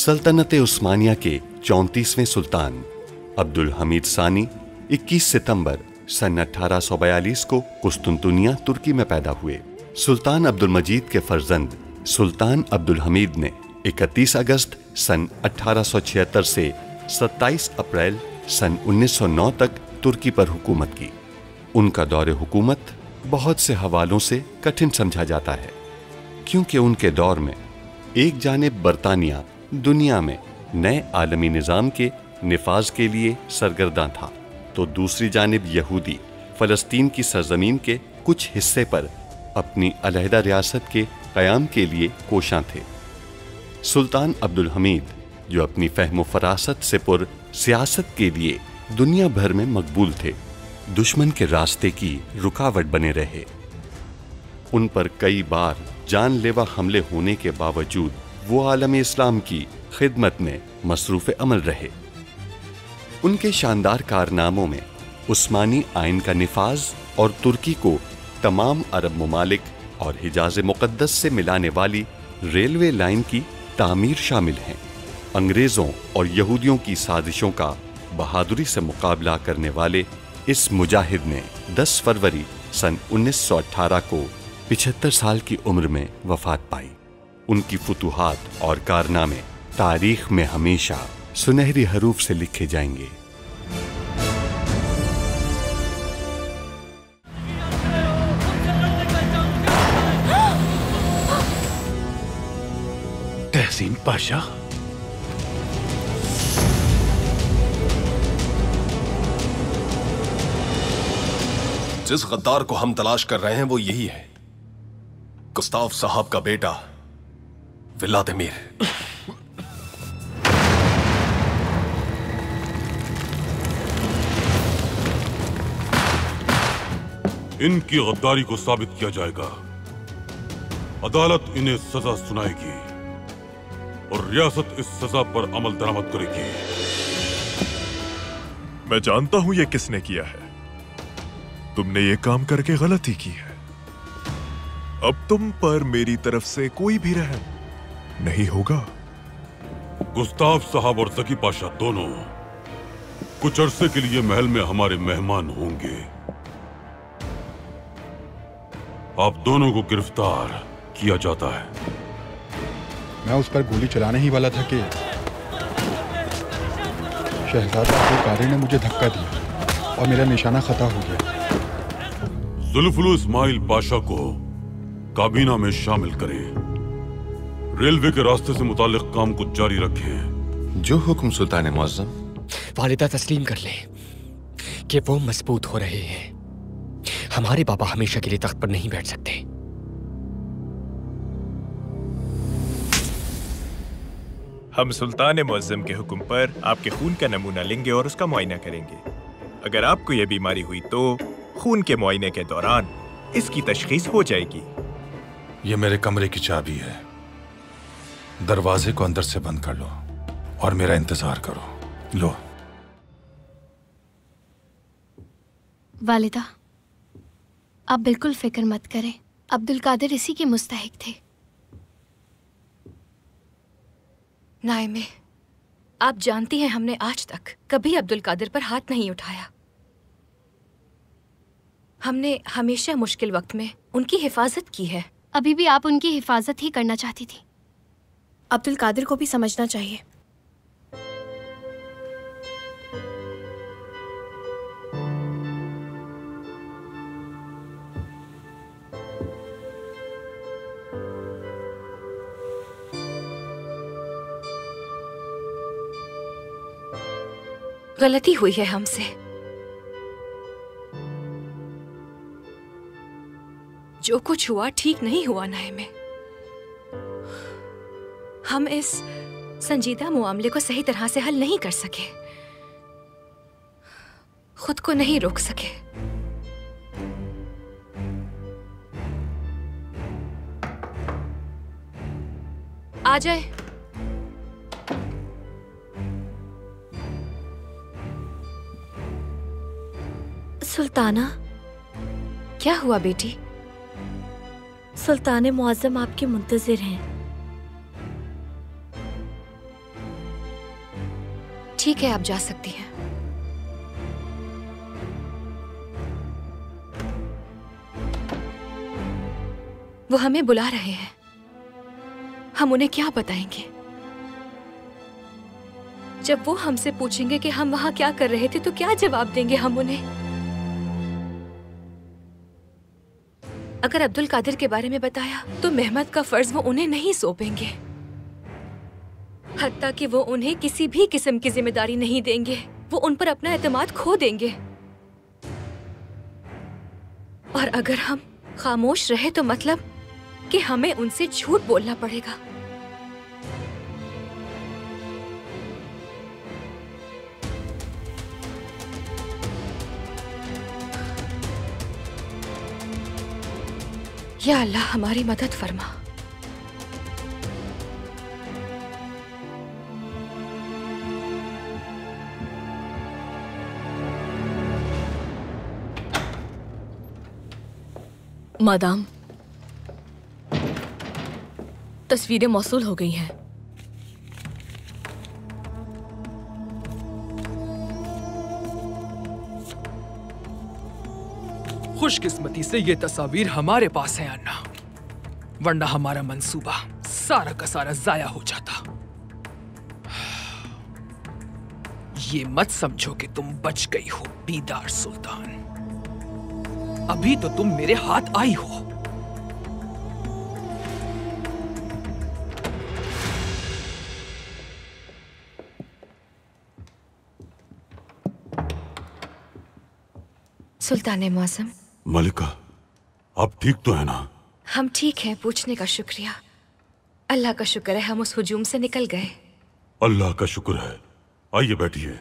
सल्तनत उस्मानिया के 34वें सुल्तान अब्दुल हमीद सानी 21 सितंबर सन 1842 को कुस्तुनतुनिया तुर्की में पैदा हुए। सुल्तान अब्दुल मजीद के फर्जंद सुल्तान अब्दुल हमीद ने 31 अगस्त सन 1876 से 27 अप्रैल सन 1909 तक तुर्की पर हुकूमत की। उनका दौरे हुकूमत बहुत से हवालों से कठिन समझा जाता है, क्योंकि उनके दौर में एक जानिब बरतानिया दुनिया में नए आलमी निज़ाम के निफाज के लिए सरगर्दा था, तो दूसरी जानिब यहूदी फ़लस्तीन की सरजमीन के कुछ हिस्से पर अपनी अलहदा रियासत के क़याम के लिए कोशां थे। सुल्तान अब्दुल हमीद, जो अपनी फ़हम फ़रासत से पुर सियासत के लिए दुनिया भर में मकबूल थे, दुश्मन के रास्ते की रुकावट बने रहे। उन पर कई बार जानलेवा हमले होने के बावजूद वो आलम इस्लाम की खिदमत में मसरूफ़ अमल रहे। उनके शानदार कारनामों में उस्मानी आइन का निफाज और तुर्की को तमाम अरब ममालिक और हिजाज़ मुक़द्दस से मिलाने वाली रेलवे लाइन की तामीर शामिल हैं। अंग्रेज़ों और यहूदियों की साजिशों का बहादुरी से मुकाबला करने वाले इस मुजाहिद ने 10 फरवरी सन 1918 को 75 साल की उम्र में वफ़ात पाई। उनकी फुतूहात और कारनामे तारीख में हमेशा सुनहरी हरूफ से लिखे जाएंगे। तहसीन पाशा, जिस गद्दार को हम तलाश कर रहे हैं वो यही है, गुस्ताव साहब का बेटा व्लादिमीर। इनकी गद्दारी को साबित किया जाएगा। अदालत इन्हें सजा सुनाएगी और रियासत इस सजा पर अमल दरामद करेगी। मैं जानता हूं ये किसने किया है। तुमने ये काम करके गलती की है। अब तुम पर मेरी तरफ से कोई भी रहम नहीं होगा। गुस्ताव साहब और ज़की पाशा दोनों कुछ अरसे के लिए महल में हमारे मेहमान होंगे। आप दोनों को गिरफ्तार किया जाता है। मैं उस पर गोली चलाने ही वाला था कि शहजादा अब्दुल कादिर ने मुझे धक्का दिया और मेरा निशाना खता हो गया। जुल्फुल इस्माइल पाशा को काबीना में शामिल करें। रेलवे के रास्ते से मुताल्लिक काम को जारी रखें। जो हुक्म सुल्तान मुअज़्ज़म। वालिदा तस्लीम कर ले कि वो मजबूत हो रहे हैं। हमारे बाबा हमेशा के लिए तख्त पर नहीं बैठ सकते। हम सुल्तान मुअज़्ज़म के हुक्म पर आपके खून का नमूना लेंगे और उसका मुआयना करेंगे। अगर आपको यह बीमारी हुई तो खून के मुआयने के दौरान इसकी तशखीस हो जाएगी। ये मेरे कमरे की चाबी है। दरवाजे को अंदर से बंद कर लो और मेरा इंतजार करो। लो। वालिदा, आप बिल्कुल फिक्र मत करें। अब्दुल कादिर इसी के मुस्तहिक थे। नाइमे, आप जानती हैं हमने आज तक कभी अब्दुल कादिर पर हाथ नहीं उठाया। हमने हमेशा मुश्किल वक्त में उनकी हिफाजत की है। अभी भी आप उनकी हिफाजत ही करना चाहती थी। अब्दुल कादिर को भी समझना चाहिए। गलती हुई है हमसे। जो कुछ हुआ ठीक नहीं हुआ नाइमे। हम इस संजीदा मामले को सही तरह से हल नहीं कर सके, खुद को नहीं रोक सके। आ जाए। सुल्ताना। क्या हुआ बेटी? सुल्तान मुअज़्ज़म आपके मुंतज़िर हैं। ठीक है, आप जा सकती हैं। वो हमें बुला रहे हैं, हम उन्हें क्या बताएंगे? जब वो हमसे पूछेंगे कि हम वहां क्या कर रहे थे तो क्या जवाब देंगे हम उन्हें? अगर अब्दुल कादिर के बारे में बताया तो मेहमत का फर्ज वो उन्हें नहीं सौंपेंगे, हत्ता कि वो उन्हें किसी भी किस्म की जिम्मेदारी नहीं देंगे। वो उन पर अपना एतमाद खो देंगे। और अगर हम खामोश रहे तो मतलब कि हमें उनसे झूठ बोलना पड़ेगा। या अल्लाह हमारी मदद फरमा। मादाम, तस्वीरें मौसूल हो गई हैं। खुशकिस्मती से ये तस्वीर हमारे पास है अन्ना, वरना हमारा मंसूबा सारा का सारा जाया हो जाता। ये मत समझो कि तुम बच गई हो बीदार सुल्तान, अभी तो तुम मेरे हाथ आई हो। सुल्तान मौसम। मलिका, आप ठीक तो है ना? हम ठीक हैं, पूछने का शुक्रिया। अल्लाह का शुक्र है हम उस हुजूम से निकल गए। अल्लाह का शुक्र है। आइए बैठिए।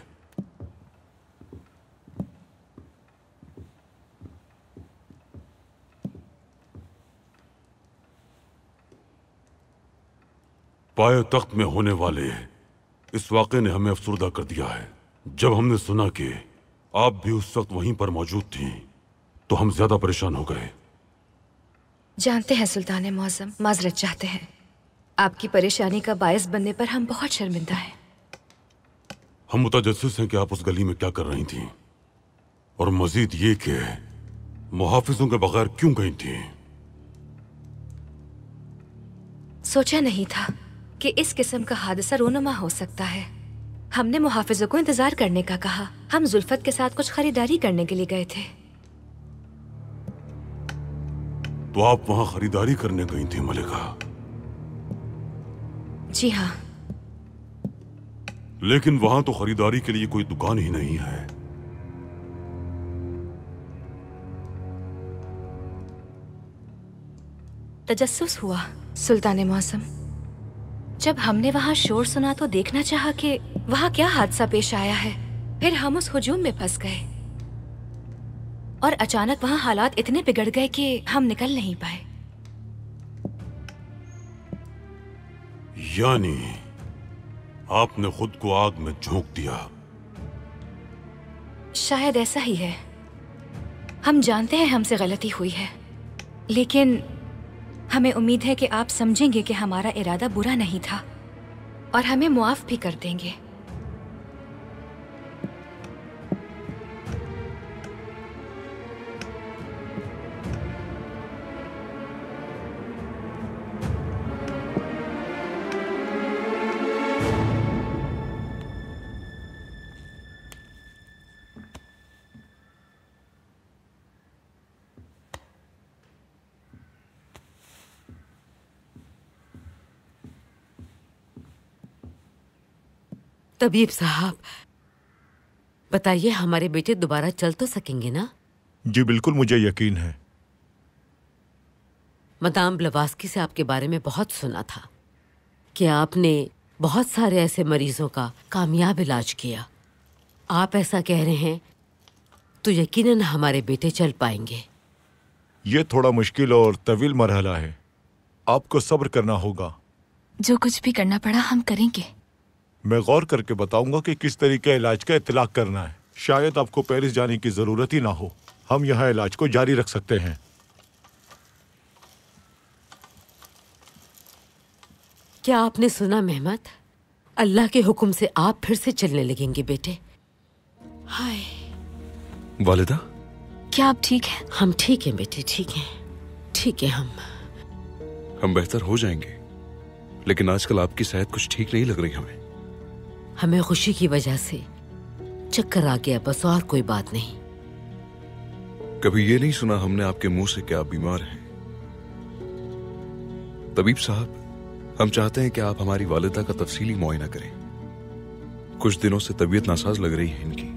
पाए तख्त में होने वाले इस वाक़े ने हमें अफसुर्दा कर दिया है। जब हमने सुना कि आप भी उस वक्त वहीं पर मौजूद थीं, तो हम ज्यादा परेशान हो गए। जानते हैं सुल्तान मौसम, माजरत चाहते हैं। आपकी परेशानी का बायस बनने पर हम बहुत शर्मिंदा हैं। हम मुतजस्सिस हैं कि आप उस गली में क्या कर रही थीं, और मजीद ये कि मुहाफिजों के बगैर क्यों गई थीं। सोचा नहीं था कि इस किस्म का हादसा रोनुमा हो सकता है। हमने मुहाफिजों को इंतजार करने का कहा। हम जुल्फत के साथ कुछ खरीदारी करने के लिए गए थे। तो आप वहां खरीदारी करने गई थी मलिका? जी हाँ। लेकिन वहां तो खरीदारी के लिए कोई दुकान ही नहीं है। तजस्सुस हुआ सुल्तान मौसम। जब हमने वहां शोर सुना तो देखना चाहा कि वहां क्या हादसा पेश आया है। फिर हम उस हुजूम में फंस गए और अचानक वहां हालात इतने बिगड़ गए कि हम निकल नहीं पाए। यानी आपने खुद को आग में झोंक दिया? शायद ऐसा ही है। हम जानते हैं हमसे गलती हुई है, लेकिन हमें उम्मीद है कि आप समझेंगे कि हमारा इरादा बुरा नहीं था और हमें मुआफ भी कर देंगे। तबीब साहब, बताइए, हमारे बेटे दोबारा चल तो सकेंगे ना? जी बिल्कुल, मुझे यकीन है। मदाम ब्लवास्की से आपके बारे में बहुत सुना था कि आपने बहुत सारे ऐसे मरीजों का कामयाब इलाज किया। आप ऐसा कह रहे हैं तो यकीनन हमारे बेटे चल पाएंगे। ये थोड़ा मुश्किल और तवील मरहला है, आपको सब्र करना होगा। जो कुछ भी करना पड़ा हम करेंगे। मैं गौर करके बताऊंगा कि किस तरीके इलाज का इतलाक करना है। शायद आपको पेरिस जाने की जरूरत ही ना हो, हम यहाँ इलाज को जारी रख सकते हैं। क्या आपने सुना मेहमत? अल्लाह के हुक्म से आप फिर से चलने लगेंगे बेटे। हाय वालिदा, क्या आप ठीक हैं? हम ठीक हैं बेटे, ठीक हैं, ठीक है। हम बेहतर हो जाएंगे, लेकिन आजकल आपकी सेहत कुछ ठीक नहीं लग रही हमें खुशी की वजह से चक्कर आ गया, बस और कोई बात नहीं। कभी ये नहीं सुना हमने आपके मुंह से कि आप बीमार हैं। तबीब साहब, हम चाहते हैं कि आप हमारी वालिदा का तफसीली मुआयना करें। कुछ दिनों से तबीयत नासाज लग रही है इनकी।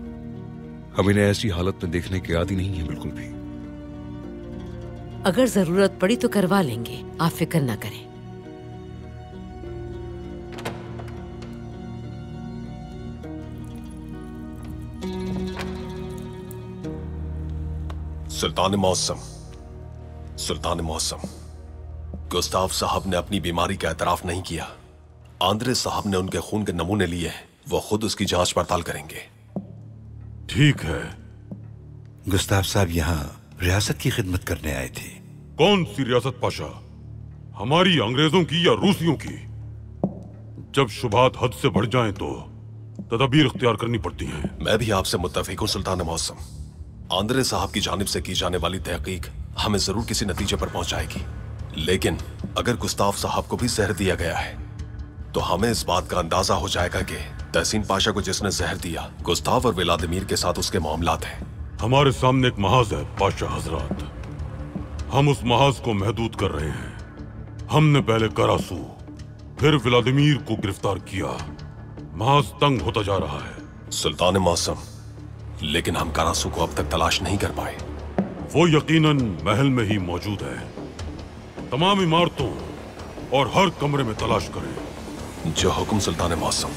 हम इन्हें ऐसी हालत में देखने के आदी नहीं है बिल्कुल भी। अगर जरूरत पड़ी तो करवा लेंगे, आप फिक्र ना करें। सुल्तान मौसम, सुल्तान मौसम, गुस्ताव साहब ने अपनी बीमारी का एतराफ नहीं किया। आंद्रे साहब ने उनके खून के नमूने लिए हैं, वो खुद उसकी जांच पड़ताल करेंगे। ठीक है। गुस्ताव साहब यहाँ रियासत की खिदमत करने आए थे। कौन सी रियासत पाशा? हमारी, अंग्रेजों की या रूसियों की? जब शुबात हद से बढ़ जाएं तो तदबीर इख्तियार करनी पड़ती हैं। मैं भी आपसे मुत्तफिक हूँ सुल्तान मौसम। आंद्रे साहब की जानिब से की जाने वाली तहकीक हमें जरूर किसी नतीजे पर पहुंचाएगी, लेकिन अगर गुस्ताव साहब को भी जहर दिया गया है तो हमें इस बात का अंदाजा हो जाएगा कि तहसीन पाशा को जिसने जहर दिया गुस्ताव और व्लादिमीर के साथ उसके मामलात हैं। हमारे सामने एक महाज है पाशा हजरात, हम उस महाज को महदूद कर रहे हैं। हमने पहले करासू फिर व्लादिमीर को गिरफ्तार किया। महाज तंग होता जा रहा है। सुल्तान मौसम, लेकिन हम करासू को अब तक तलाश नहीं कर पाए। वो यकीनन महल में ही मौजूद है। तमाम इमारतों और हर कमरे में तलाश करें। जो हुक्म सुल्तान मौसम।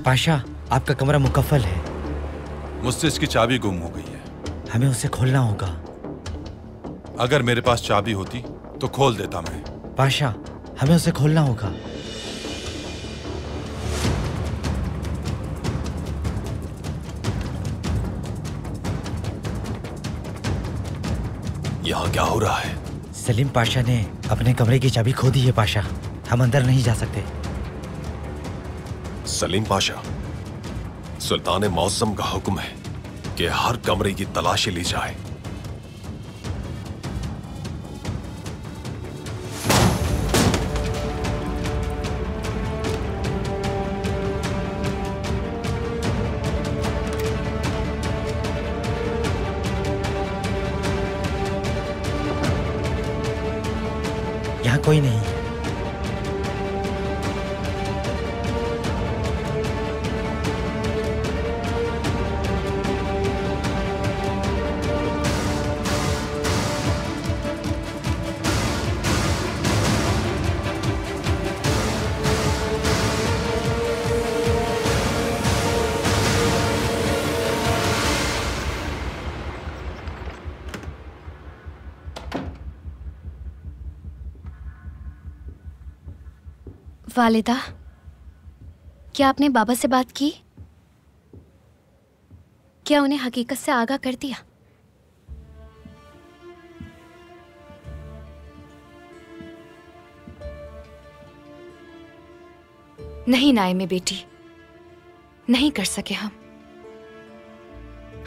पाशा, आपका कमरा मुकफ्फल है। मुझसे इसकी चाबी गुम हो गई है। हमें उसे खोलना होगा। अगर मेरे पास चाबी होती तो खोल देता मैं। पाशा, हमें उसे खोलना होगा। यहाँ क्या हो रहा है? सलीम पाशा ने अपने कमरे की चाबी खो दी है पाशा। हम अंदर नहीं जा सकते। सलीम पाशा, सुल्तान मौसम का हुक्म है कि हर कमरे की तलाशी ली जाए। यहाँ कोई नहीं है। वालिदा, क्या आपने बाबा से बात की? क्या उन्हें हकीकत से आगाह कर दिया? नहीं नाइमे बेटी, नहीं कर सके हम।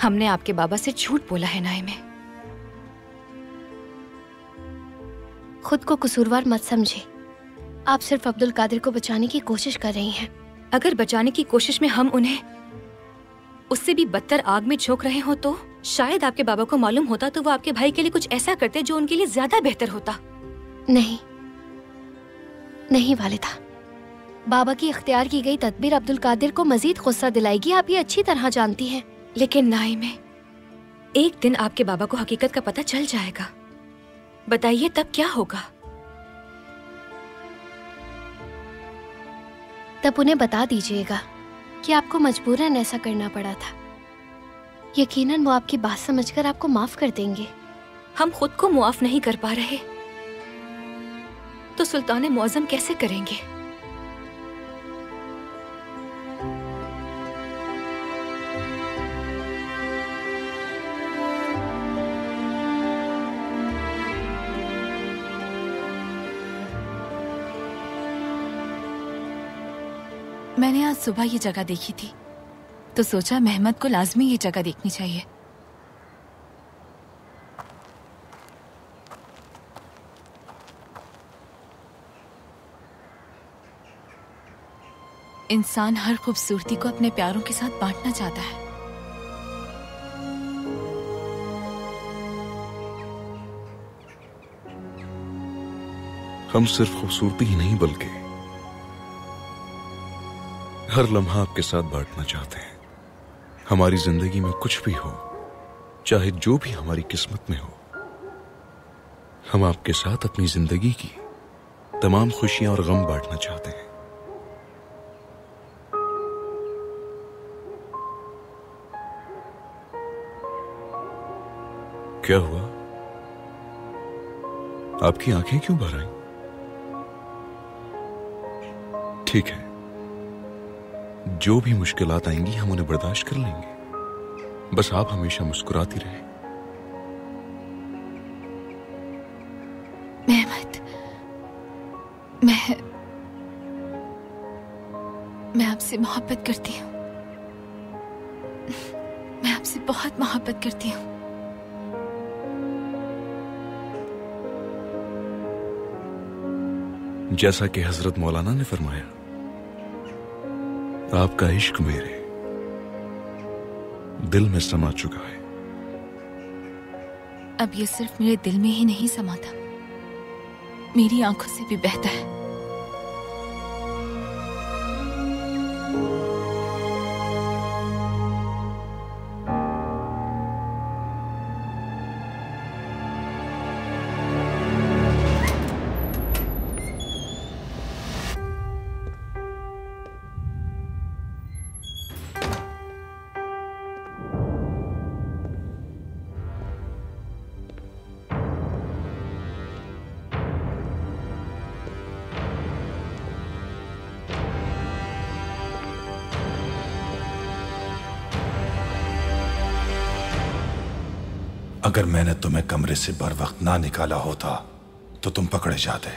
हमने आपके बाबा से झूठ बोला है नाइमे। खुद को कसूरवार मत समझे। आप सिर्फ अब्दुल कादिर को बचाने की कोशिश कर रही हैं। अगर बचाने की कोशिश में हम उन्हें उससे भी बदतर आग में झोंक रहे हो तो शायद आपके बाबा को मालूम होता तो वो आपके भाई के लिए कुछ ऐसा करते जो उनके लिए ज्यादा बेहतर होता। नहीं नहीं वालिदा, बाबा की इख्तियार की गई तदबीर अब्दुल कादिर को मजीद गुस्सा दिलाएगी, आप ये अच्छी तरह जानती हैं। लेकिन नाइमे, एक दिन आपके बाबा को हकीकत का पता चल जाएगा। बताइए तब क्या होगा? तब उन्हें बता दीजिएगा कि आपको मजबूरन ऐसा करना पड़ा था। यकीनन वो आपकी बात समझकर आपको माफ कर देंगे। हम खुद को मुआफ नहीं कर पा रहे तो सुल्तान मुअज्जम कैसे करेंगे? मैंने आज सुबह ये जगह देखी थी तो सोचा मेहमद को लाजमी ये जगह देखनी चाहिए। इंसान हर खूबसूरती को अपने प्यारों के साथ बांटना चाहता है। हम सिर्फ खूबसूरती ही नहीं बल्कि हर लम्हा आपके साथ बांटना चाहते हैं। हमारी जिंदगी में कुछ भी हो, चाहे जो भी हमारी किस्मत में हो, हम आपके साथ अपनी जिंदगी की तमाम खुशियां और गम बांटना चाहते हैं। क्या हुआ? आपकी आंखें क्यों भर आई? ठीक है, जो भी मुश्किलात आएंगी हम उन्हें बर्दाश्त कर लेंगे। बस आप हमेशा मुस्कुराती रहें। मेहमद, मैं आपसे मोहब्बत करती हूँ। मैं आपसे बहुत मोहब्बत करती हूँ। जैसा कि हजरत मौलाना ने फरमाया, आपका इश्क मेरे दिल में समा चुका है। अब ये सिर्फ मेरे दिल में ही नहीं समा था, मेरी आंखों से भी बहता है। अगर मैंने तुम्हें कमरे से बर वक्त ना निकाला होता तो तुम पकड़े जाते।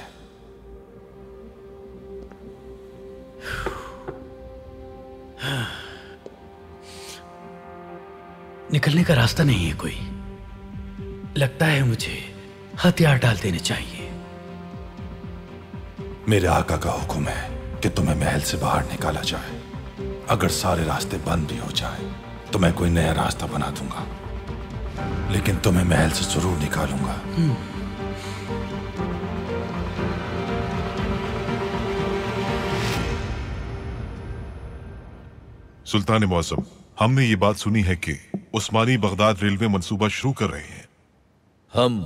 निकलने का रास्ता नहीं है कोई। लगता है मुझे हथियार डाल देने चाहिए। मेरे आका का हुक्म है कि तुम्हें महल से बाहर निकाला जाए। अगर सारे रास्ते बंद भी हो जाए तो मैं कोई नया रास्ता बना दूंगा, लेकिन तुम्हें महल से जरूर निकालूंगा। सुल्तान मौसम, हमने ये बात सुनी है कि उस्मानी बगदाद रेलवे मंसूबा शुरू कर रहे हैं। हम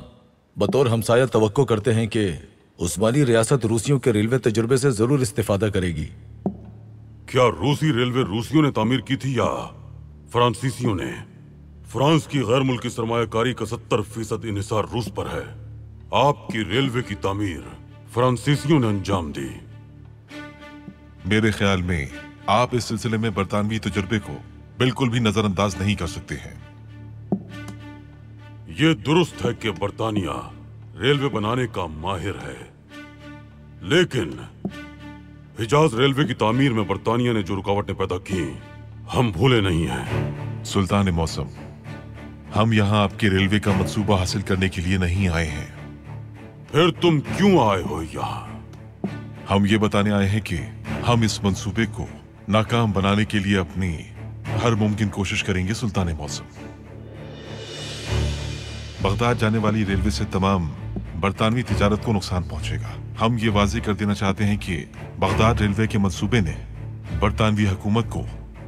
बतौर हमसाया तवक्को करते हैं कि उस्मानी रियासत रूसियों के रेलवे तजुर्बे से जरूर इस्तेफादा करेगी। क्या रूसी रेलवे रूसियों ने तामीर की थी या फ्रांसीसियों ने? फ्रांस की गैर मुल्की सरमायाकारी का 70% इन्हिसार रूस पर है। आपकी रेलवे की तामीर फ्रांसीसियों ने अंजाम दी। मेरे ख्याल में आप इस सिलसिले में बरतानवी तजुर्बे को बिल्कुल भी नजरअंदाज नहीं कर सकते हैं। ये दुरुस्त है कि बरतानिया रेलवे बनाने का माहिर है, लेकिन हिजाज रेलवे की तामीर में बरतानिया ने जो रुकावटें पैदा की हम भूले नहीं हैं। सुल्तान मौसम, हम यहाँ आपके रेलवे का मंसूबा हासिल करने के लिए नहीं आए हैं। फिर तुम क्यों आए हो यहाँ? हम ये बताने आए हैं कि हम इस मंसूबे को नाकाम बनाने के लिए अपनी हर मुमकिन कोशिश करेंगे। सुल्तान मौसम, बगदाद जाने वाली रेलवे से तमाम बरतानवी तिजारत को नुकसान पहुंचेगा। हम ये वाज़ेह कर देना चाहते हैं कि बगदाद रेलवे के मंसूबे ने बरतानवी हुकूमत को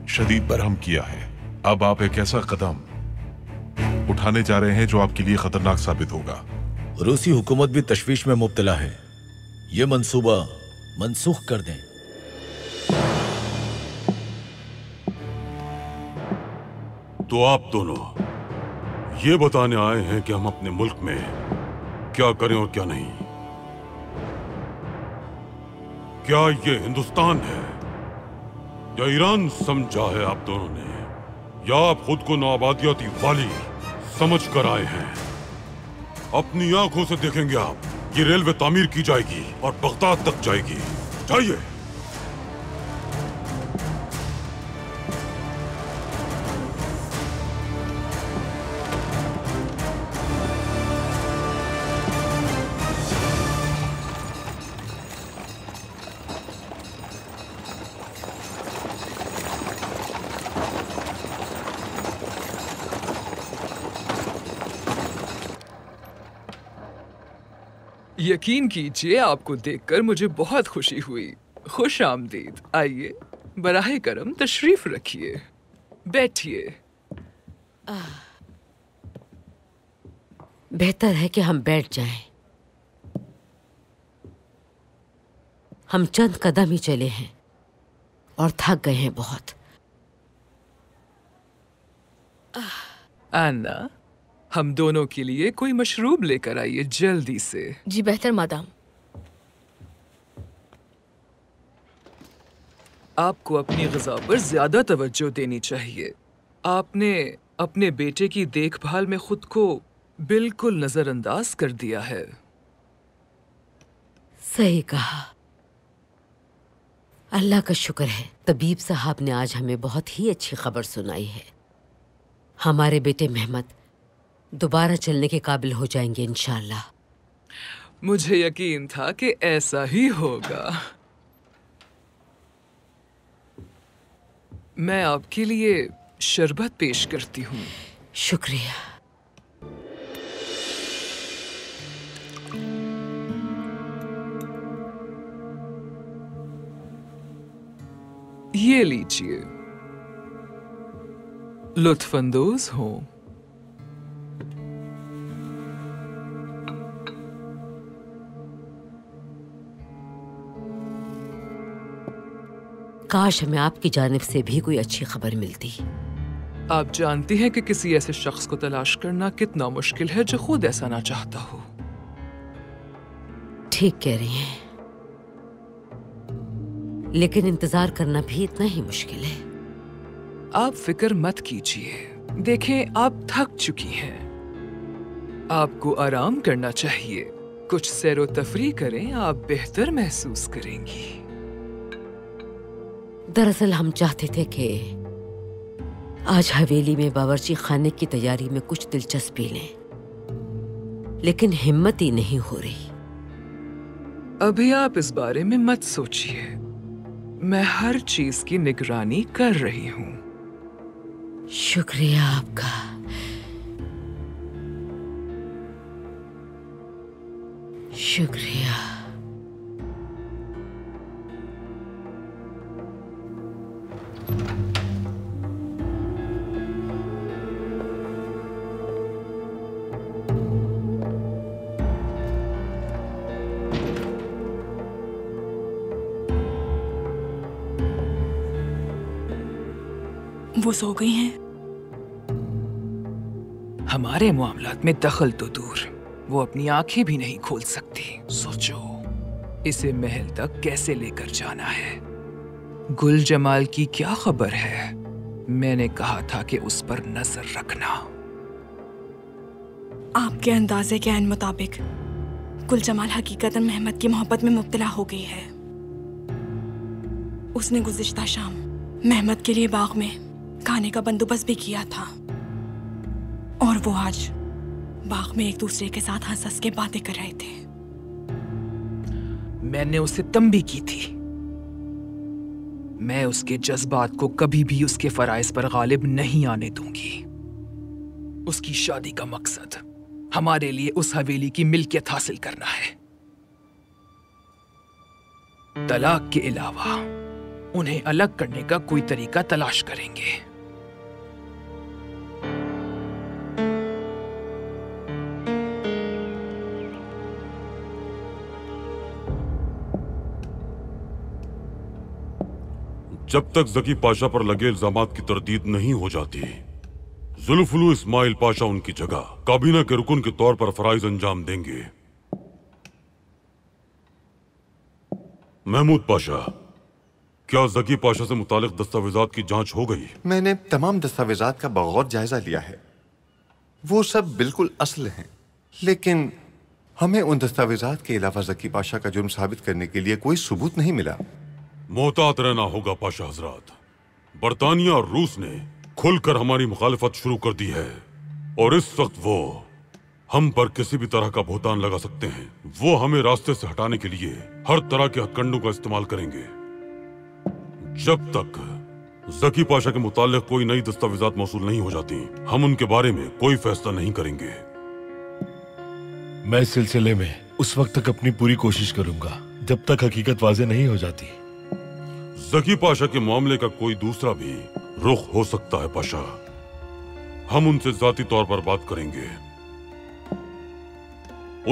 शदीद बरहम किया है। अब आप एक ऐसा कदम उठाने जा रहे हैं जो आपके लिए खतरनाक साबित होगा। रूसी हुकूमत भी तशवीश में मुब्तला है। ये मंसूबा मनसूख कर दें। तो आप दोनों ये बताने आए हैं कि हम अपने मुल्क में क्या करें और क्या नहीं। क्या ये हिंदुस्तान है या ईरान समझा है आप दोनों ने, या आप खुद को नौआबादियाती वाली समझ कर आए हैं? अपनी आंखों से देखेंगे आप, ये रेलवे तामीर की जाएगी और बगदाद तक जाएगी। जाइए। यकीन कीजिए, आपको देखकर मुझे बहुत खुशी हुई। खुश आमदीद। आइए, बराहे करम तशरीफ रखिए, बैठिए। बेहतर है कि हम बैठ जाएं। हम चंद कदम ही चले हैं और थक गए हैं बहुत। अन्ना, हम दोनों के लिए कोई मशरूब लेकर आइए जल्दी से। जी बेहतर मादाम। आपको अपनी ग़िज़ा पर ज्यादा तवज्जो देनी चाहिए। आपने अपने बेटे की देखभाल में खुद को बिल्कुल नजरअंदाज कर दिया है। सही कहा। अल्लाह का शुक्र है, तबीब साहब ने आज हमें बहुत ही अच्छी खबर सुनाई है। हमारे बेटे मेहमद दोबारा चलने के काबिल हो जाएंगे इंशाअल्लाह। मुझे यकीन था कि ऐसा ही होगा। मैं आपके लिए शरबत पेश करती हूँ। शुक्रिया। ये लीजिए, लुत्फअंदोज हो। काश हमें आपकी जानिब से भी कोई अच्छी खबर मिलती। आप जानती हैं कि किसी ऐसे शख्स को तलाश करना कितना मुश्किल है जो खुद ऐसा ना चाहता हो। ठीक कह रही हैं, लेकिन इंतजार करना भी इतना ही मुश्किल है। आप फिक्र मत कीजिए। देखें, आप थक चुकी हैं। आपको आराम करना चाहिए। कुछ सैरो तफरी करें, आप बेहतर महसूस करेंगी। दरअसल हम चाहते थे कि आज हवेली में बावर्ची खाने की तैयारी में कुछ दिलचस्पी लें, लेकिन हिम्मत ही नहीं हो रही। अभी आप इस बारे में मत सोचिए। मैं हर चीज की निगरानी कर रही हूँ। शुक्रिया आपका। शुक्रिया। वो सो गई हैं। हमारे मामलात में दखल तो दूर, वो अपनी आंखें भी नहीं खोल सकती। सोचो, इसे महल तक कैसे लेकर जाना है। गुल जमाल की क्या खबर है? मैंने कहा था कि उस पर नजर रखना। आपके अंदाजे के ऐन मुताबिक गुल जमाल हकीकतन मेहमत की मोहब्बत में मुब्तला हो गई है। उसने गुज़िश्ता शाम मेहमत के लिए बाग में खाने का बंदोबस्त भी किया था और वो आज बाग में एक दूसरे के साथ हंस हंस के बातें कर रहे थे। मैंने उसे तंबी की थी। मैं उसके जज्बात को कभी भी उसके फराइज पर गालिब नहीं आने दूंगी। उसकी शादी का मकसद हमारे लिए उस हवेली की मिल्कियत हासिल करना है। तलाक के अलावा उन्हें अलग करने का कोई तरीका तलाश करेंगे। जब तक जकी पाशा पर लगे इल्जामात की तरदीद नहीं हो जाती, जुल्फुलु इस्माइल पाशा उनकी जगह काबीना के रुकन के तौर पर फराइज अंजाम देंगे। महमूद पाशा, क्या जकी पाशा से मुतालिक दस्तावेजात की जांच हो गई? मैंने तमाम दस्तावेजात का बगौर जायजा लिया है। वो सब बिल्कुल असल हैं, लेकिन हमें उन दस्तावेजात के अलावा जकी पाशा का जुर्म साबित करने के लिए कोई सबूत नहीं मिला। मोहतात रहना होगा पाशा हजरात। बरतानिया और रूस ने खुलकर हमारी मुखालिफत शुरू कर दी है और इस वक्त वो हम पर किसी भी तरह का भुगतान लगा सकते हैं। वो हमें रास्ते से हटाने के लिए हर तरह के हथकंडों का इस्तेमाल करेंगे। जब तक जकी पाशा के मुताल्लिक कोई नई दस्तावेजात मौसूल नहीं हो जाती, हम उनके बारे में कोई फैसला नहीं करेंगे। मैं इस सिलसिले में उस वक्त तक अपनी पूरी कोशिश करूंगा जब तक हकीकत वाज़ेह नहीं हो जाती। जकी पाशा के मामले का कोई दूसरा भी रुख हो सकता है पाशा। हम उनसे जाती तौर पर बात करेंगे।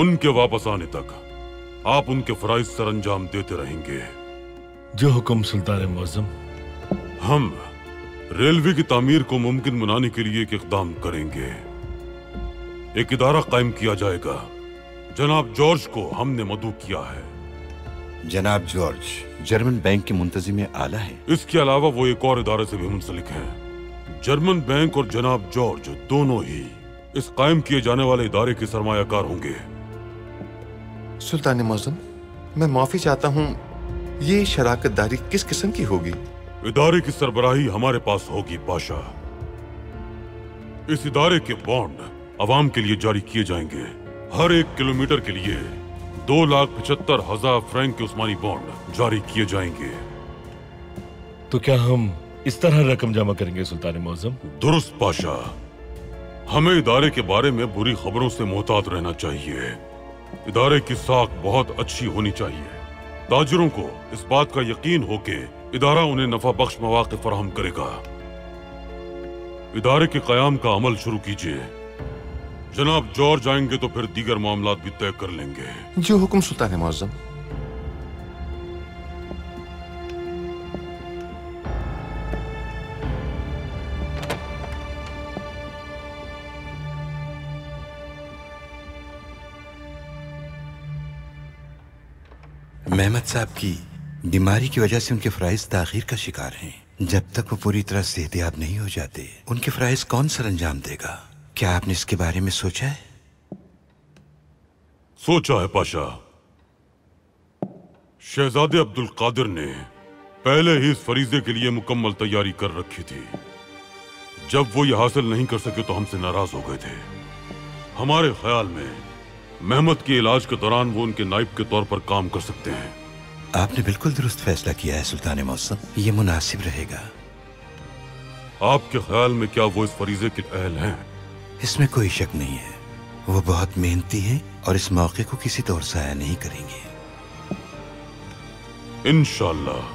उनके वापस आने तक आप उनके फराइज सर अंजाम देते रहेंगे। जो हुक्म सुल्तान मुअज्जम। हम रेलवे की तामीर को मुमकिन बनाने के लिए एक इक़दाम करेंगे। एक इदारा कायम किया जाएगा। जनाब जॉर्ज को हमने मदऊ किया है। जनाब जॉर्ज जर्मन बैंक के मुंतजिम आला है। इसके अलावा वो एक और इदारे से भी मुंसलिक हैं। जर्मन बैंक और जनाब जॉर्ज दोनों ही इस कायम किए जाने वाले इदारे के सरमायाकार होंगे। सुल्तान मुअज्जम, मैं माफी चाहता हूँ, ये शराकतदारी किस किस्म की होगी? इदारे की सरबराही हमारे पास होगी पाशा। इस इदारे के बॉन्ड अवाम के लिए जारी किए जाएंगे। हर 1 किलोमीटर के लिए 2,75,000 फ्रैंक के उस्मानी बॉन्ड जारी किए जाएंगे। तो क्या हम इस तरह रकम जमा करेंगे सुल्तान मुअज्जम? दुरुस्त पाशा। हमें इदारे के बारे में बुरी खबरों से मोहतात रहना चाहिए। इदारे की साख बहुत अच्छी होनी चाहिए। ताजिरों को इस बात का यकीन हो कि इदारा उन्हें नफा बख्श मौके फराहम करेगा। इदारे के कयाम का अमल शुरू कीजिए। जनाब जॉर्ज आएंगे तो फिर दीगर मामलात भी तय कर लेंगे। जो हुक्म सुल्तान मुअज्जम। मेहमत साहब की बीमारी की वजह से उनके फराइज ताखीर का शिकार हैं। जब तक वो पूरी तरह सेहतयाब नहीं हो जाते, उनके फराइज कौन सर अंजाम देगा? क्या आपने इसके बारे में सोचा है? सोचा है पाशा। शहजादे अब्दुल कादिर ने पहले ही इस फरीजे के लिए मुकम्मल तैयारी कर रखी थी। जब वो ये हासिल नहीं कर सके तो हमसे नाराज हो गए थे। हमारे ख्याल में मेहमत के इलाज के दौरान वो उनके नाइब के तौर पर काम कर सकते हैं। आपने बिल्कुल दुरुस्त फैसला किया है सुल्तान मुअज्जम, ये मुनासिब रहेगा। आपके ख्याल में क्या वो इस फरीजे के अहल हैं? इसमें कोई शक नहीं है। वो बहुत मेहनती हैं और इस मौके को किसी तौर ज़ाया नहीं करेंगे। इंशाअल्लाह।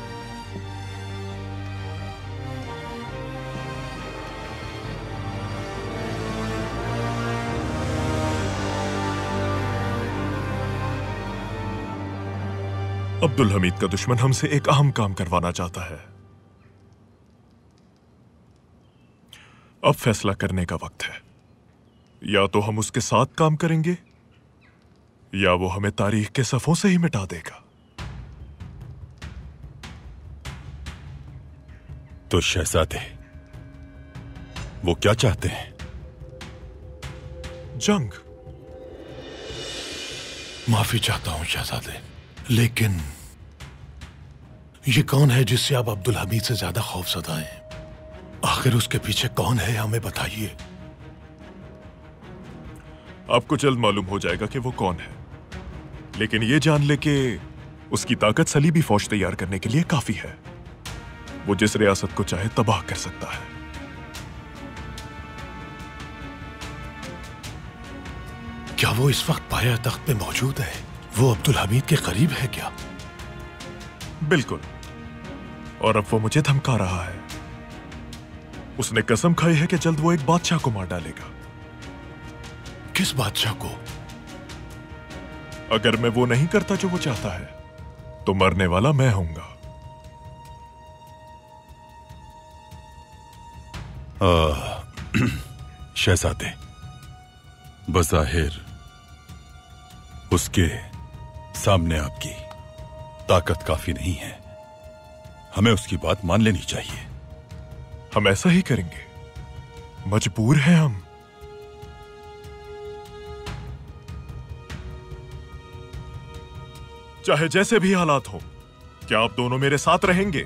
अब्दुल हमीद का दुश्मन हमसे एक अहम काम करवाना चाहता है। अब फैसला करने का वक्त है। या तो हम उसके साथ काम करेंगे या वो हमें तारीख के सफों से ही मिटा देगा। तो शहजादे, वो क्या चाहते हैं? जंग। माफी चाहता हूं शहजादे, लेकिन ये कौन है जिससे आप अब्दुल हमीद से ज्यादा खौफजदा हैं? आखिर उसके पीछे कौन है, हमें बताइए। आपको जल्द मालूम हो जाएगा कि वो कौन है, लेकिन ये जान ले कि उसकी ताकत सलीबी फौज तैयार करने के लिए काफी है। वो जिस रियासत को चाहे तबाह कर सकता है। क्या वो इस वक्त पाया तख्त पे मौजूद है? वो अब्दुल हमीद के करीब है क्या? बिल्कुल, और अब वो मुझे धमका रहा है। उसने कसम खाई है कि जल्द वो एक बादशाह को मार डालेगा। किस बादशाह को? अगर मैं वो नहीं करता जो वो चाहता है, तो मरने वाला मैं होऊंगा। शहजादे, बज़ाहिर उसके सामने आपकी ताकत काफी नहीं है। हमें उसकी बात मान लेनी चाहिए। हम ऐसा ही करेंगे, मजबूर हैं हम। चाहे जैसे भी हालात हो, क्या आप दोनों मेरे साथ रहेंगे?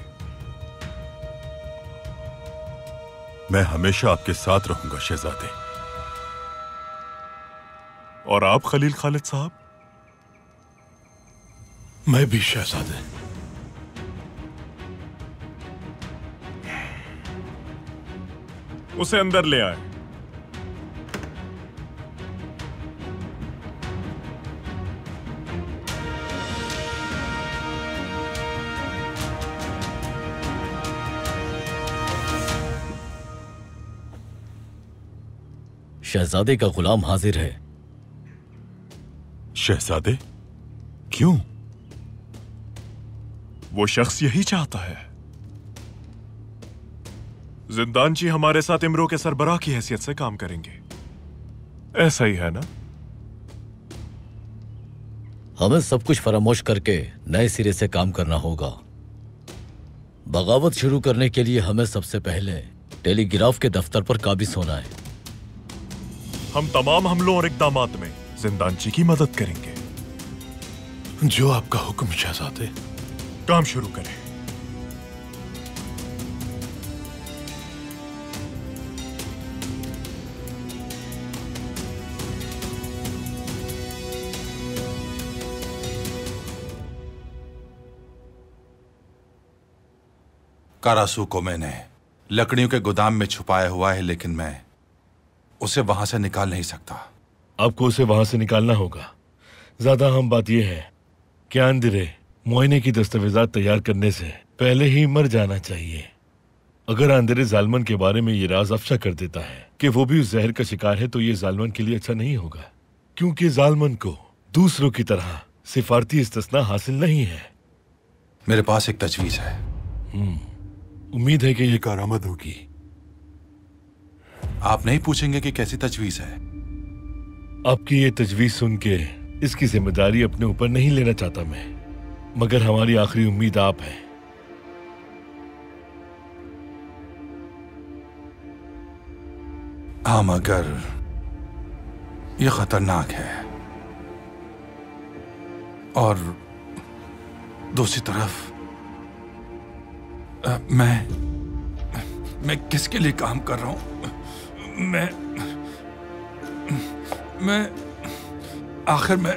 मैं हमेशा आपके साथ रहूंगा शहजादे। और आप खलील खालिद साहब? मैं भी शहजादे। उसे अंदर ले आए। शहजादे का गुलाम हाजिर है। शहजादे? क्यों? वो शख्स यही चाहता है। जिंदानची हमारे साथ इमरो के सरबराह की हैसियत से काम करेंगे, ऐसा ही है ना? हमें सब कुछ फरामोश करके नए सिरे से काम करना होगा। बगावत शुरू करने के लिए हमें सबसे पहले टेलीग्राफ के दफ्तर पर काबिज होना है। हम तमाम हमलों और इकदामात में जिंदानची की मदद करेंगे। जो आपका हुक्म शहजादे। काम शुरू करें। कारासू को मैंने लकड़ियों के गोदाम में छुपाया हुआ है, लेकिन मैं उसे वहां से निकाल नहीं सकता। आपको उसे वहां से निकालना होगा। ज्यादा अहम बात यह है कि आंद्रे मुआयने की दस्तावेजात तैयार करने से पहले ही मर जाना चाहिए। अगर आंद्रे जालमन के बारे में ये राज अफशा कर देता है कि वो भी उस जहर का शिकार है, तो ये जालमन के लिए अच्छा नहीं होगा, क्योंकि जालमन को दूसरों की तरह सिफारती इस्तिस्ना हासिल नहीं है। मेरे पास एक तजवीज है। उम्मीद है कि ये कारामद होगी। आप नहीं पूछेंगे कि कैसी तजवीज है? आपकी ये तजवीज सुन के इसकी जिम्मेदारी अपने ऊपर नहीं लेना चाहता मैं, मगर हमारी आखिरी उम्मीद आप हैं। हाँ, मगर यह खतरनाक है, और दूसरी तरफ मैं किसके लिए काम कर रहा हूं? मैं आखिर में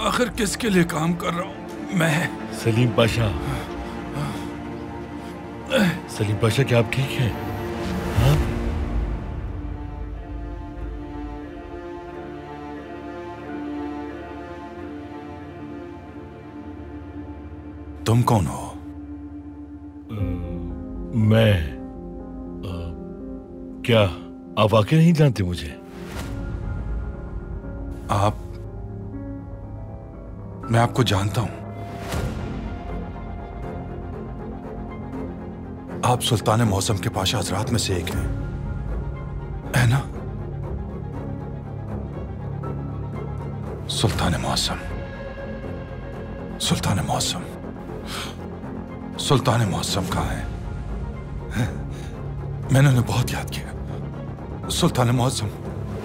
आखिर किसके लिए काम कर रहा हूं मैं? सलीम पाशा, सलीम पाशा, क्या आप ठीक हैं? हाँ? तुम कौन हो? मैं क्या आप वाकई नहीं जानते मुझे? मैं आपको जानता हूं। आप सुल्तान मौसम के पाशा हजरात में से एक हैं, है ना? सुल्तान मौसम, सुल्तान मौसम। सुल्तान मौसम कहाँ है? मैंने उन्हें बहुत याद किया। सुल्तान मौसम,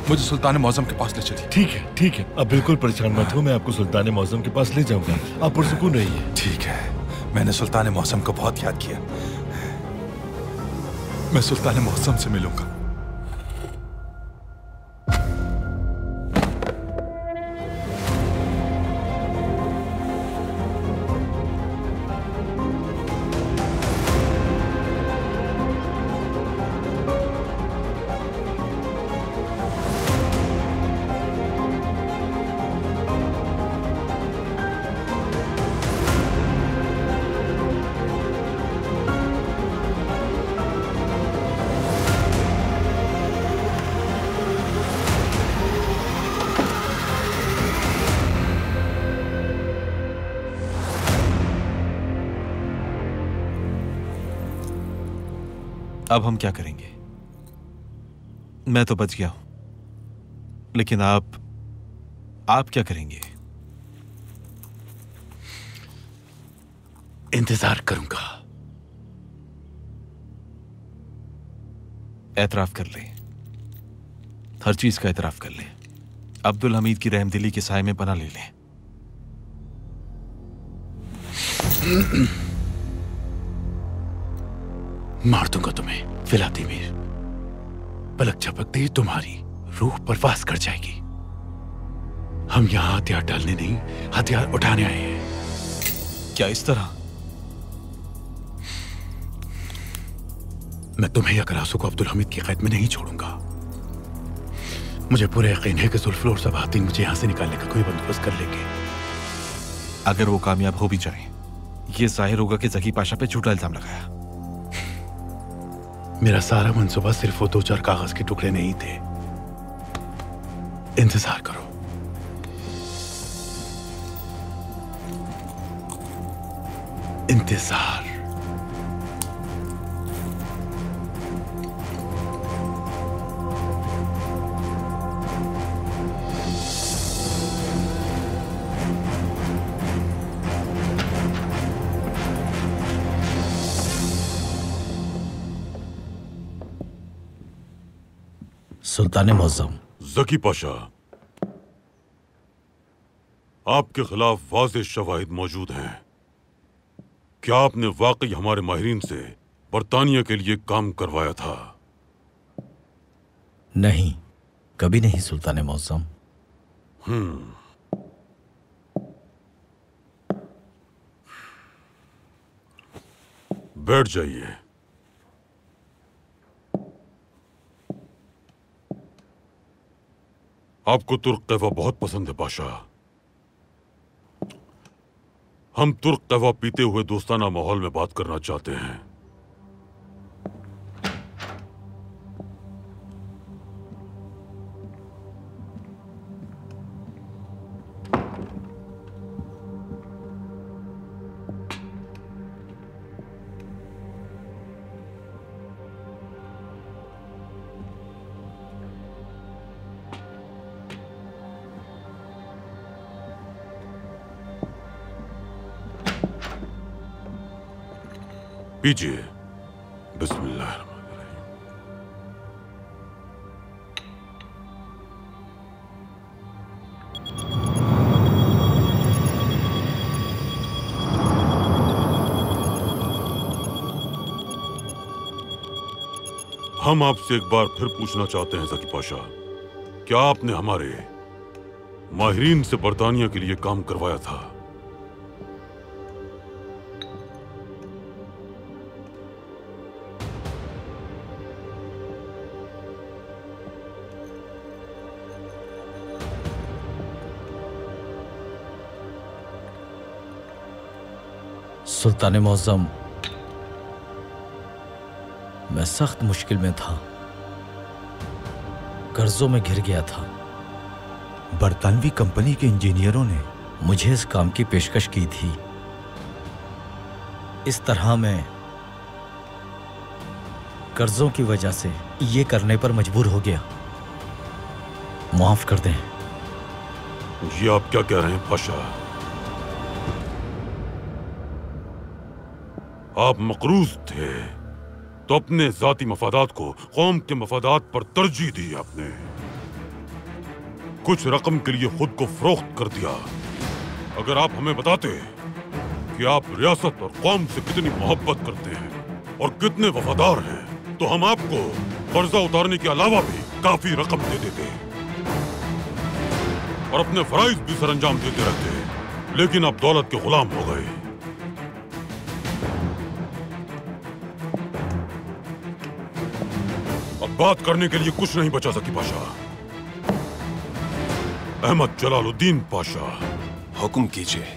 मुझे सुल्तान मौसम के पास ले चलिए। ठीक है, अब बिल्कुल परेशान मत हो, मैं आपको सुल्तान मौसम के पास ले जाऊंगा, आप पुरसुकून रहिए। ठीक है, मैंने सुल्तान मौसम को बहुत याद किया। मैं सुल्तान मौसम से मिलूंगा। अब हम क्या करेंगे? मैं तो बच गया हूं, लेकिन आप क्या करेंगे? इंतजार करूंगा। एतराफ कर ले, हर चीज का एतराफ कर ले। अब्दुल हमीद की रहमदिली के साए में पनाह ले ले। मार दूंगा तुम्हें व्लादिमीर। पलक झपकते ही तुम्हारी रूह परवास कर जाएगी। हम यहां हथियार डालने नहीं, हथियार उठाने आए हैं। क्या इस तरह? मैं तुम्हें या करासू को अब्दुल हमीद की कैद में नहीं छोड़ूंगा। मुझे पूरा यकीन है कि जुल्फुल और सबातीन मुझे यहां से निकालने का कोई बंदोबस्त कर लेंगे। अगर वो कामयाब हो भी जाए, ये जाहिर होगा कि जकी पाशा पे झूठा इल्जाम लगाया। मेरा सारा मंसूबा सिर्फ वो 2-4 कागज के टुकड़े नहीं थे। इंतजार करो। इंतजार। सुल्तान मौज़म। जकी पाशा, आपके खिलाफ वाज़ेह शवाहिद मौजूद हैं। क्या आपने वाकई हमारे माहिरीन से बरतानिया के लिए काम करवाया था? नहीं, कभी नहीं सुल्तान मौज़म। बैठ जाइए। आपको तुर्क कहवा बहुत पसंद है पाशा। हम तुर्क कहवा पीते हुए दोस्ताना माहौल में बात करना चाहते हैं। पीजिए। बिस्मिल्लाह। हम आपसे एक बार फिर पूछना चाहते हैं ज़की पाशा, क्या आपने हमारे माहिरीन से बरतानिया के लिए काम करवाया था? सुल्तान मौज़म, मैं सख्त मुश्किल में था, कर्जों में घिर गया था। बरतानवी कंपनी के इंजीनियरों ने मुझे इस काम की पेशकश की थी। इस तरह मैं कर्जों की वजह से ये करने पर मजबूर हो गया। माफ कर दें। ये आप क्या कह रहे हैं पाशा? आप मकरूज थे तो अपने जाती मफादात को कौम के मफादात पर तरजीह दी आपने। कुछ रकम के लिए खुद को फरोख्त कर दिया। अगर आप हमें बताते कि आप रियासत और कौम से कितनी मोहब्बत करते हैं और कितने वफादार हैं, तो हम आपको कर्जा उतारने के अलावा भी काफी रकम दे देते और अपने फराइज भी सरंजाम देते रहते। लेकिन आप दौलत के गुलाम हो गए। अब बात करने के लिए कुछ नहीं बचा सकी पाशा। अहमद जलालुद्दीन पाशा, हुक्म कीजिए।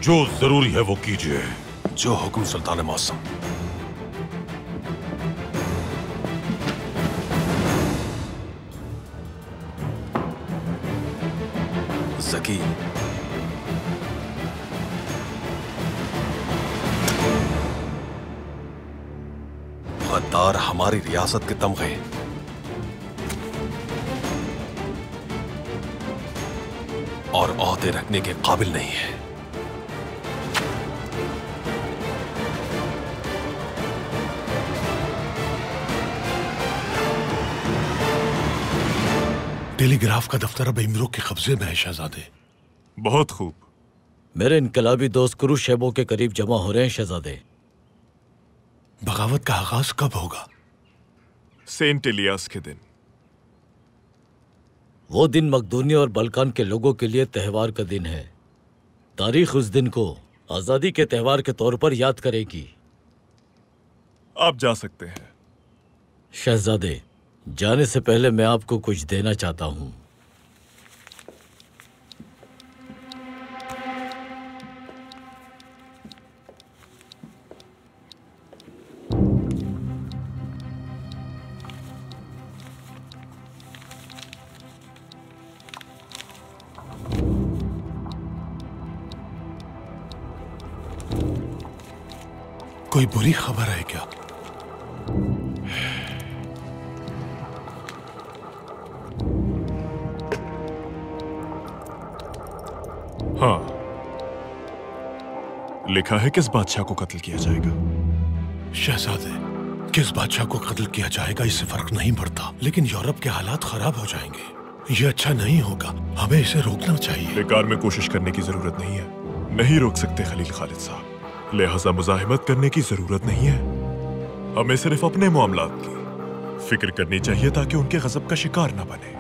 जो जरूरी है वो कीजिए। जो हुक्म सुल्तान मौसम। ज़की, गद्दार हमारी रियासत के तमगे और ओहदे रखने के काबिल नहीं है। टेलीग्राफ का दफ्तर अब इमरों के कब्जे में है शहजादे। बहुत खूब। मेरे इनकलाबी दोस्त कुरुश शैबों के करीब जमा हो रहे हैं शहजादे। बगावत का आगाज कब होगा? सेंट इलियास के दिन। वो दिन मकदूनिया और बल्कान के लोगों के लिए त्योहार का दिन है। तारीख उस दिन को आजादी के त्योहार के तौर पर याद करेगी। आप जा सकते हैं। शहजादे, जाने से पहले मैं आपको कुछ देना चाहता हूं। कोई बुरी खबर है क्या? हाँ, लिखा है किस बादशाह को कत्ल किया जाएगा। शहजादे, किस बादशाह को कत्ल किया जाएगा इससे फर्क नहीं पड़ता, लेकिन यूरोप के हालात खराब हो जाएंगे। ये अच्छा नहीं होगा। हमें इसे रोकना चाहिए। बेकार में कोशिश करने की जरूरत नहीं है। नहीं रोक सकते खलील खालिद साहब, लिहाजा मुजाहिमत करने की जरूरत नहीं है। हमें सिर्फ अपने मामलात की फिक्र करनी चाहिए ताकि उनके गजब का शिकार न बने।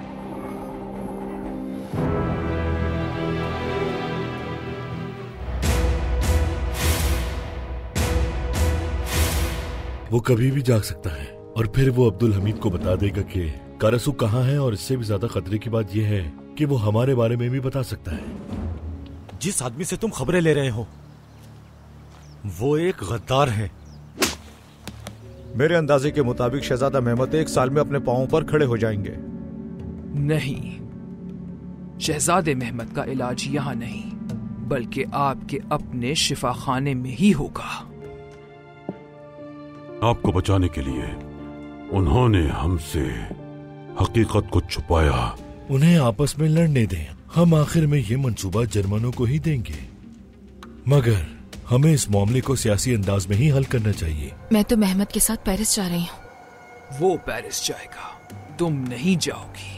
वो कभी भी जाग सकता है और फिर वो अब्दुल हमीद को बता देगा कि कारसू कहाँ है, और इससे भी ज्यादा खतरे की बात यह है कि वो हमारे बारे में भी बता सकता है। जिस आदमी से तुम खबरें ले रहे हो वो एक गद्दार है। मेरे अंदाजे के मुताबिक शहजादा मेहमत 1 साल में अपने पांवों पर खड़े हो जाएंगे। नहीं, शहजादे मेहमत का इलाज यहाँ नहीं बल्कि आपके अपने शिफाखाने में ही होगा। आपको बचाने के लिए उन्होंने हमसे हकीकत को छुपाया। उन्हें आपस में लड़ने दें। हम आखिर में ये मंसूबा जर्मनों को ही देंगे, मगर हमें इस मामले को सियासी अंदाज में ही हल करना चाहिए। मैं तो मेहमत के साथ पेरिस जा रही हूँ। वो पेरिस जाएगा, तुम नहीं जाओगी।